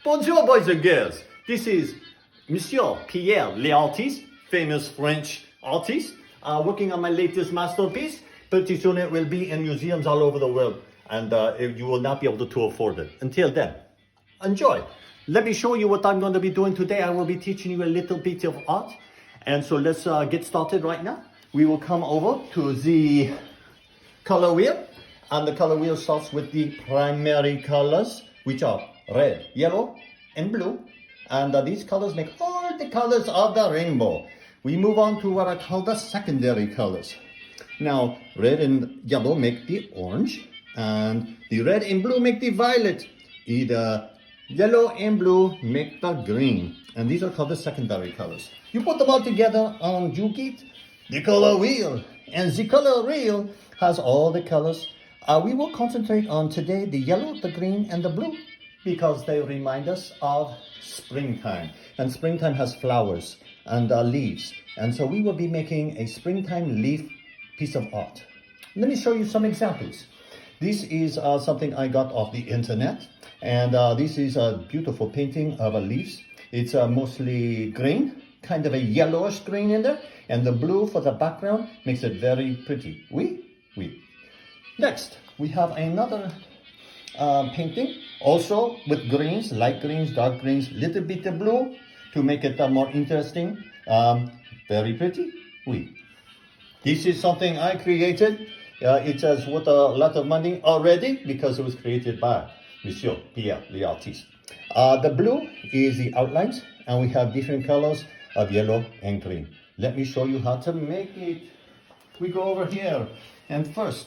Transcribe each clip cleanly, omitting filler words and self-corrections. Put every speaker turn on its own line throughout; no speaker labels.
Bonjour, boys and girls. This is Monsieur Pierre, the artist, famous French artist, working on my latest masterpiece. Pretty soon it will be in museums all over the world, and you will not be able to afford it. Until then, enjoy. Let me show you what I'm going to be doing today. I will be teaching you a little bit of art. And so let's get started right now. We will come over to the color wheel. And the color wheel starts with the primary colors, which are red, yellow, and blue. And these colors make all the colors of the rainbow. We move on to what I call the secondary colors. Now, red and yellow make the orange, and the red and blue make the violet. Either yellow and blue make the green, and these are called the secondary colors. You put them all together and you get the color wheel, and the color wheel has all the colors. We will concentrate on today the yellow, the green, and the blue because they remind us of springtime, and springtime has flowers and leaves, and so we will be making a springtime leaf piece of art. Let me show you some examples. This is something I got off the internet, and this is a beautiful painting of leaves. It's mostly green, kind of a yellowish green in there, and the blue for the background makes it very pretty. Oui. Next, we have another painting, also with greens, light greens, dark greens, little bit of blue to make it more interesting. Very pretty. Oui. This is something I created. It has worth a lot of money already because it was created by Monsieur Pierre, the artist. The blue is the outlines, and we have different colors of yellow and green. Let me show you how to make it. We go over here, and first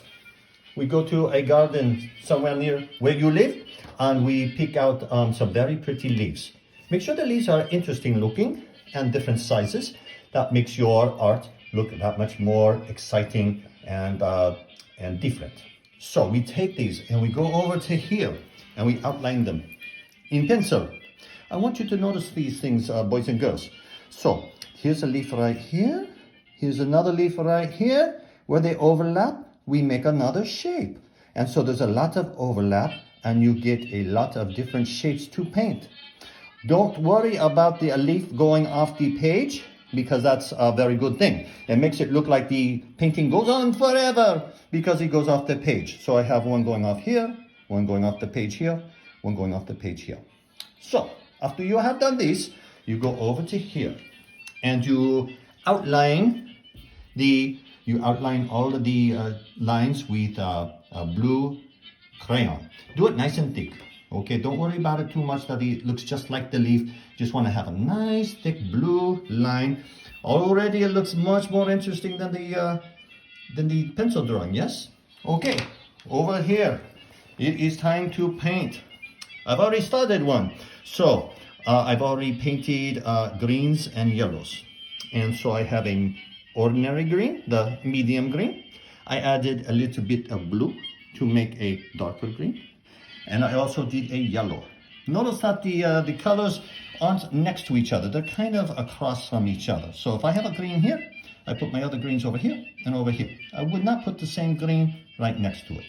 we go to a garden somewhere near where you live, and we pick out some very pretty leaves. Make sure the leaves are interesting looking and different sizes. That makes your art look that much more exciting and different. So we take these and we go over to here and we outline them in pencil. I want you to notice these things, boys and girls. So here's a leaf right here. Here's another leaf right here. Where they overlap, we make another shape. And so there's a lot of overlap, and you get a lot of different shapes to paint. Don't worry about the leaf going off the page, because that's a very good thing. It makes it look like the painting goes on forever because it goes off the page. So I have one going off here, one going off the page here, one going off the page here. So after you have done this, you go over to here and you outline all of the lines with blue crayon. Do it nice and thick. Okay, don't worry about it too much that it looks just like the leaf. Just want to have a nice thick blue line. Already it looks much more interesting than the pencil drawing, yes? Okay, over here, it is time to paint. I've already started one. So, I've already painted greens and yellows. And so I have an ordinary green, the medium green. I added a little bit of blue to make a darker green. And I also did a yellow. Notice that the colors aren't next to each other. They're kind of across from each other. So if I have a green here, I put my other greens over here and over here. I would not put the same green right next to it.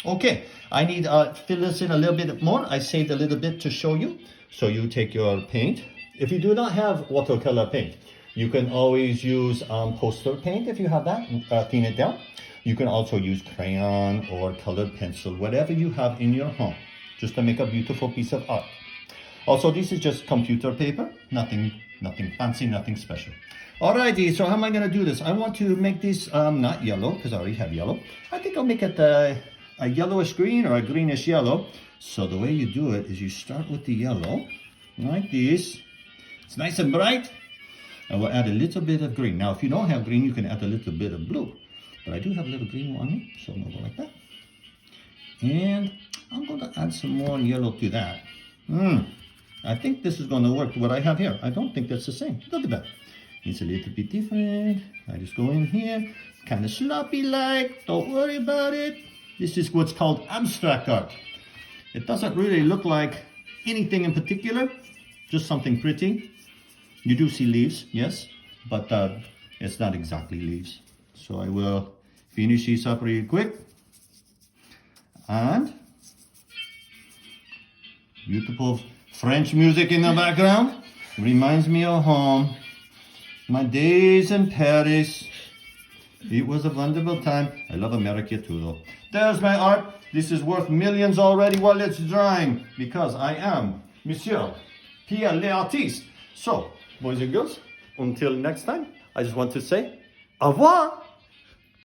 Okay, I need to fill this in a little bit more. I saved a little bit to show you. So you take your paint. If you do not have watercolor paint, you can always use poster paint if you have that, thin it down. You can also use crayon or colored pencil, whatever you have in your home, just to make a beautiful piece of art. Also, this is just computer paper, nothing fancy, nothing special. Alrighty, so how am I going to do this? I want to make this not yellow, because I already have yellow. I think I'll make it a yellowish green or a greenish yellow. So the way you do it is you start with the yellow, like this. It's nice and bright. I will add a little bit of green. Now, if you don't have green, you can add a little bit of blue. But I do have a little green on me, so I'm going to go like that. And I'm going to add some more yellow to that. I think this is going to work what I have here. I don't think that's the same. Look at that. It's a little bit different. I just go in here, kind of sloppy-like. Don't worry about it. This is what's called abstract art. It doesn't really look like anything in particular, just something pretty. You do see leaves, yes, but it's not exactly leaves. So I will finish this up really quick. And beautiful French music in the background. Reminds me of home. My days in Paris. It was a wonderful time. I love America too, though. There's my art. This is worth millions already while it's drying, because I am Monsieur Pierre l'artiste. So, boys and girls, until next time, I just want to say au revoir.